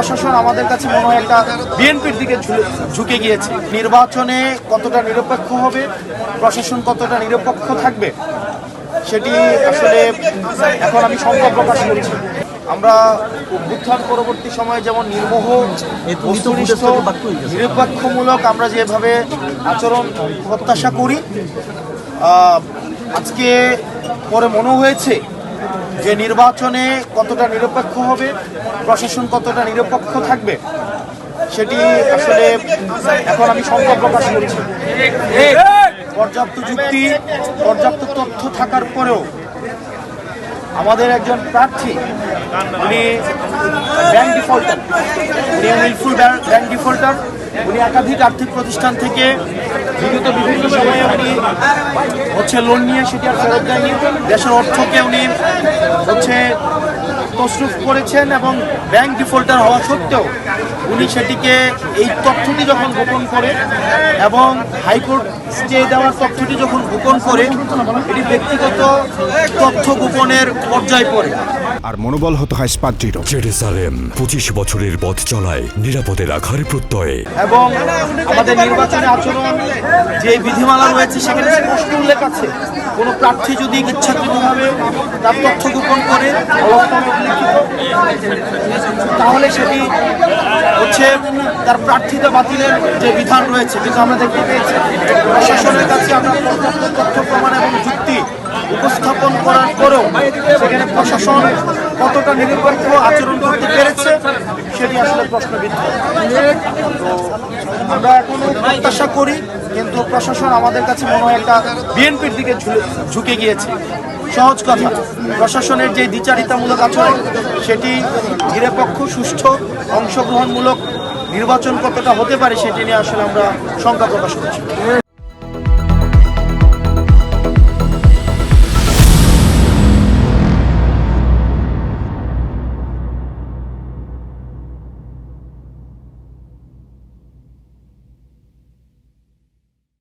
প্রশাসন আমাদের কাছে মনে হয় একটা বিএনপির দিকে ঝুঁকে গিয়েছে। নির্বাচনে কতটা নিরপেক্ষ হবে, প্রশাসন কতটা নিরপেক্ষ থাকবে, সেটি আসলে এখন আমি শঙ্কা প্রকাশ করছি। আমরা অভ্যুত্থান পরবর্তী সময়ে যেমন নির্মোহ, বস্তুনিষ্ঠ, নিরপেক্ষমূলক আমরা যেভাবে আচরণ প্রত্যাশা করি, আজকে পরে মনে হয়েছে যে নির্বাচনে কতটা নিরপেক্ষ হবে, প্রশাসন কতটা নিরপেক্ষ থাকবে, সেটি আসলে এখন আমি শঙ্কা প্রকাশ করছি। পর্যাপ্ত যুক্তি, পর্যাপ্ত তথ্য থাকার পরেও আমাদের একজন প্রার্থী, উনি ব্যাংক ডিফল্টার, উনি মিলফুল ব্যাংক ডিফল্টার, উনি একাধিক আর্থিক প্রতিষ্ঠান থেকে বিগত বিভিন্ন সময়ে উনি লোন নিয়ে সেটি আর ফেরত দেয়নি। দেশের অর্থকে উনি তছরুফ করেছেন এবং ব্যাংক ডিফল্টার হওয়া সত্ত্বেও উনি সেটিকে, এই তথ্যটি যখন গোপন করে এবং হাইকোর্ট স্টে দেওয়ার তথ্যটি যখন গোপন করে, এটি ব্যক্তিগত তথ্য গোপনের পর্যায়ে পড়ে। আর মনোবল হতে হয় স্পাদ্রিরও। জেরুসালেম 25 বছরের পথ চলায় নিরাপদে রাখার প্রত্যয়ে। এবং আমাদের নির্বাচনী আচরণ যে বিধিমালা রয়েছে সেখানে স্পষ্ট উল্লেখ আছে, কোনো প্রার্থী যদি ইচ্ছাকৃতভাবে তার তথ্য গোপন করে তাহলে সেটি তার প্রার্থিতা বাতিলের যে বিধান রয়েছে। কিন্তু আমরা দেখতে পেয়েছি প্রশাসনের কাছে আমরা পর্যাপ্ত তথ্য প্রমাণ এবং যুক্তি উপস্থাপন করার পরেও সেখানে প্রশাসন কতটা নিরপেক্ষ আচরণ করতে পেরেছে সেটি আসলে প্রশ্নবিদ্ধ। তো আমরা এখনো প্রত্যাশা করি, কিন্তু প্রশাসন আমাদের কাছে মনে হয় একটা বিএনপির দিকে ঝুঁকে গিয়েছে। সহজ কথা, প্রশাসনের যে দ্বিচারিতামূলক আচরণ সেটি নিরপেক্ষ, সুষ্ঠু, অংশগ্রহণমূলক নির্বাচন কতটা হতে পারে সেটি নিয়ে আসলে আমরা শঙ্কা প্রকাশ করছি।